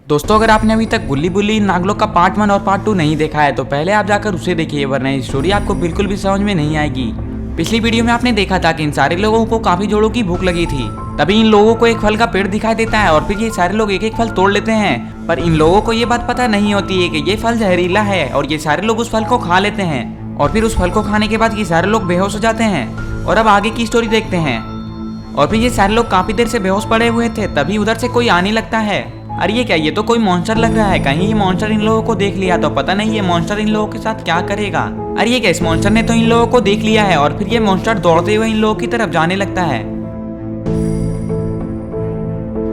दोस्तों, अगर आपने अभी तक गुल्ली बुल्ली नागलोक का पार्ट 1 और पार्ट 2 नहीं देखा है तो पहले आप जाकर उसे देखिए, वरना ये स्टोरी आपको बिल्कुल भी समझ में नहीं आएगी। पिछली वीडियो में आपने देखा था कि इन सारे लोगों को काफी जोड़ों की भूख लगी थी। तभी इन लोगों को एक फल का पेड़ दिखाई देता है और फिर ये सारे लोग एक एक फल तोड़ लेते हैं। पर इन लोगों को ये बात पता नहीं होती है कि ये फल जहरीला है और ये सारे लोग उस फल को खा लेते हैं। और फिर उस फल को खाने के बाद ये सारे लोग बेहोश हो जाते हैं। और अब आगे की स्टोरी देखते हैं। और फिर ये सारे लोग काफी देर से बेहोश पड़े हुए थे, तभी उधर से कोई आने लगता है। अरे ये क्या, ये तो कोई मॉन्स्टर लग रहा है। कहीं ये मॉन्स्टर इन लोगों को देख लिया तो पता नहीं ये मॉन्स्टर इन लोगों के साथ क्या करेगा। अरे ये क्या, इस मॉन्स्टर ने तो इन लोगों को देख लिया है और फिर ये मॉन्स्टर दौड़ते हुए इन लोगों की तरफ जाने लगता है।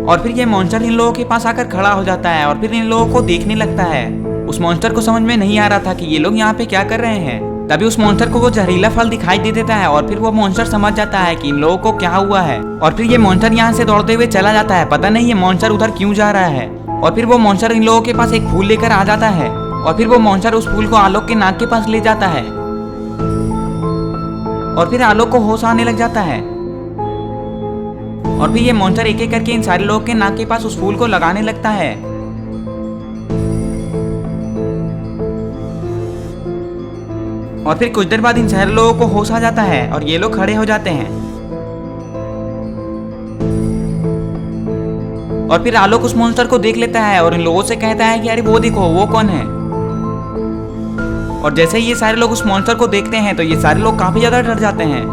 और फिर ये मॉन्स्टर इन लोगों के पास आकर खड़ा हो जाता है और फिर इन लोगों को देखने लगता है। उस मॉन्स्टर को समझ में नहीं आ रहा था कि ये लोग यहाँ पे क्या कर रहे हैं। तभी उस मॉन्स्टर को वो जहरीला फल दिखाई दे देता है और फिर वो मॉन्स्टर समझ जाता है कि इन लोगों को क्या हुआ है। और फिर ये मॉन्स्टर यहाँ से दौड़ते हुए चला जाता है। पता नहीं ये मॉन्स्टर उधर क्यों जा रहा है। और फिर वो मॉन्स्टर इन लोगों के पास एक फूल लेकर आ जाता है और फिर वो मॉन्स्टर उस फूल को आलोक के नाक के पास ले जाता है। और फिर आलोक को होश आने लग जाता है। और फिर ये मॉन्स्टर एक एक करके इन सारे लोगों के नाक के पास उस फूल को लगाने लगता है। और फिर कुछ देर बाद इन सारे लोगों को होश आ जाता है और ये लोग खड़े हो जाते हैं। और फिर आलोक उस मॉन्स्टर को देख लेता है और इन लोगों से कहता है कि अरे वो देखो, वो कौन है। और जैसे ही ये सारे लोग उस मॉन्स्टर को देखते हैं तो ये सारे लोग काफी ज्यादा डर जाते हैं।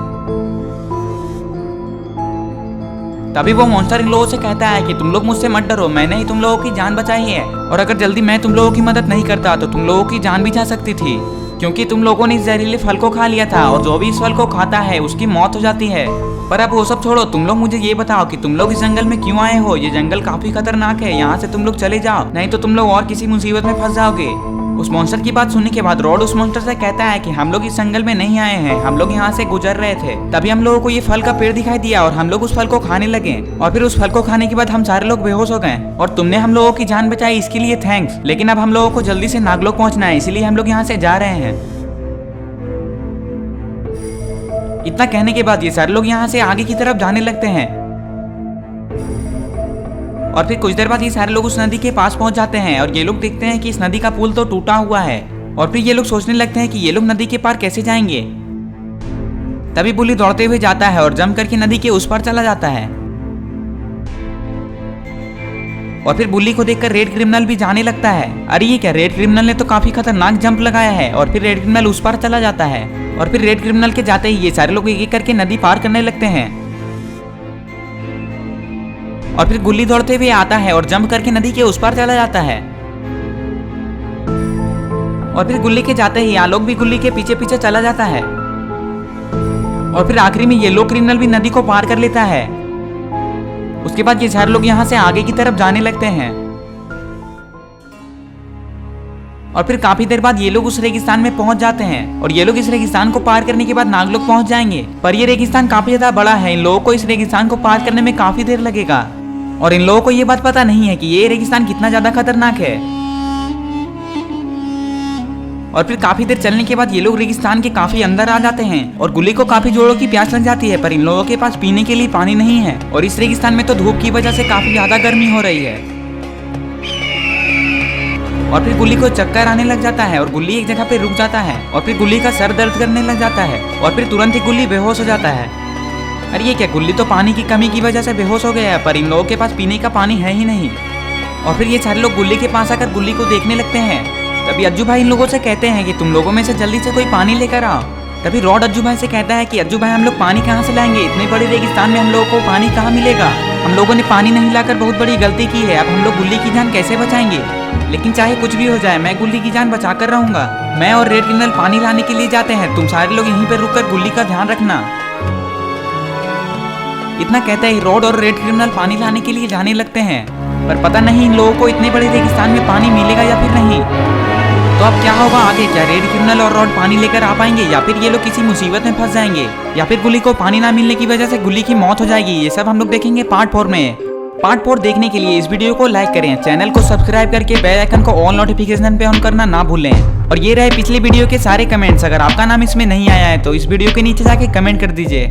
तभी वो मॉन्स्टर इन लोगों से कहता है कि तुम लोग मुझसे मत डरो, मैंने ही तुम लोगों की जान बचाई है। और अगर जल्दी मैं तुम लोगों की मदद नहीं करता तो तुम लोगों की जान भी जा सकती थी, क्योंकि तुम लोगों ने इस जहरीले फल को खा लिया था और जो भी इस फल को खाता है उसकी मौत हो जाती है। पर अब वो सब छोड़ो, तुम लोग मुझे ये बताओ कि तुम लोग इस जंगल में क्यों आए हो। ये जंगल काफी खतरनाक है, यहाँ से तुम लोग चले जाओ, नहीं तो तुम लोग और किसी मुसीबत में फंस जाओगे। उस मॉन्स्टर की बात सुनने के बाद रॉड उस मॉन्स्टर से कहता है कि हम लोग इस जंगल में नहीं आए हैं, हम लोग यहाँ से गुजर रहे थे। तभी हम लोगों को ये फल का पेड़ दिखाई दिया और हम लोग उस फल को खाने लगे। और फिर उस फल को खाने के बाद हम सारे लोग बेहोश हो गए और तुमने हम लोगों की जान बचाई, इसके लिए थैंक्स। लेकिन अब हम लोगों को जल्दी से नागलोक पहुंचना है, इसीलिए हम लोग यहाँ से जा रहे हैं। इतना कहने के बाद ये सारे लोग यहाँ से आगे की तरफ जाने लगते हैं। और फिर कुछ देर बाद ये सारे लोग उस नदी के पास पहुंच जाते हैं और ये लोग देखते हैं कि इस नदी का पुल तो टूटा हुआ है। और फिर ये लोग सोचने लगते हैं कि ये लोग नदी के पार कैसे जाएंगे। तभी बुल्ली दौड़ते हुए जाता है और जंप करके नदी के उस पार चला जाता है। और फिर बुल्ली को देखकर रेड क्रिमिनल भी जाने लगता है। अरे ये क्या, रेड क्रिमिनल ने तो काफी खतरनाक जंप लगाया है। और फिर रेड क्रिमिनल उस पार चला जाता है। और फिर रेड क्रिमिनल के जाते ही ये सारे लोग एक एक करके नदी पार करने लगते हैं। और फिर गुल्ली दौड़ते हुए आता है और जंप करके नदी के उस पार चला जाता है। और फिर गुल्ली के जाते ही आलोक भी गुल्ली के पीछे पीछे चला जाता है। और फिर आखिरी में येलो क्रिमिनल भी नदी को पार कर लेता है। उसके बाद ये सारे लोग यहाँ से आगे की तरफ जाने लगते हैं। और फिर काफी देर बाद ये लोग उस रेगिस्तान में पहुंच जाते हैं और ये लोग इस रेगिस्तान को पार करने के बाद नागलोक पहुंच जाएंगे। पर ये रेगिस्तान काफी ज्यादा बड़ा है, इन लोगों को इस रेगिस्तान को पार करने में काफी देर लगेगा। और इन लोगों को ये बात पता नहीं है कि ये रेगिस्तान कितना ज्यादा खतरनाक है। और फिर काफी देर चलने के बाद ये लोग रेगिस्तान के काफी अंदर आ जाते हैं और गुल्ली को काफी जोरों की प्यास लग जाती है, पर इन लोगों के पास पीने के लिए पानी नहीं है। और इस रेगिस्तान में तो धूप की वजह से काफी ज्यादा गर्मी हो रही है। और फिर गुल्ली को चक्कर आने लग जाता है और गुल्ली एक जगह पे रुक जाता है। और फिर गुल्ली का सर दर्द करने लग जाता है और फिर तुरंत ही गुल्ली बेहोश हो जाता है। अरे ये क्या, गुल्ली तो पानी की कमी की वजह से बेहोश हो गया है, पर इन लोगों के पास पीने का पानी है ही नहीं। और फिर ये सारे लोग गुल्ली के पास आकर गुल्ली को देखने लगते हैं। तभी अज्जू भाई इन लोगों से कहते हैं कि तुम लोगों में से जल्दी से कोई पानी लेकर आओ। तभी रॉड अज्जू भाई से कहता है कि अज्जू भाई, हम लोग पानी कहाँ से लाएंगे, इतने बड़े रेगिस्तान में हम लोगों को पानी कहाँ मिलेगा। हम लोगों ने पानी नहीं लाकर बहुत बड़ी गलती की है, अब हम लोग गुल्ली की जान कैसे बचाएंगे। लेकिन चाहे कुछ भी हो जाए, मैं गुल्ली की जान बचा कर रहूंगा। मैं और रेड क्रिमिनल पानी लाने के लिए जाते हैं, तुम सारे लोग यहीं पर रुककर गुल्ली का ध्यान रखना। इतना कहते ही रॉड और रेड क्रिमिनल पानी लाने के लिए जाने लगते हैं। पर पता नहीं इन लोगों को इतने बड़े रेगिस्तान में पानी मिलेगा या फिर नहीं। तो अब क्या होगा आगे, क्या रेड क्रिमिनल और रॉड पानी लेकर आ पाएंगे या फिर ये लोग किसी मुसीबत में फंस जाएंगे, या फिर गुल्ली को पानी ना मिलने की वजह से गुल्ली की मौत हो जाएगी। ये सब हम लोग देखेंगे पार्ट 4 में। पार्ट 4 देखने के लिए इस वीडियो को लाइक करें, चैनल को सब्सक्राइब करके बेल आइकन को ऑल नोटिफिकेशन पे ऑन करना ना भूलें। और ये रहे पिछले वीडियो के सारे कमेंट्स, अगर आपका नाम इसमें नहीं आया है तो इस वीडियो के नीचे जाके कमेंट कर दीजिए।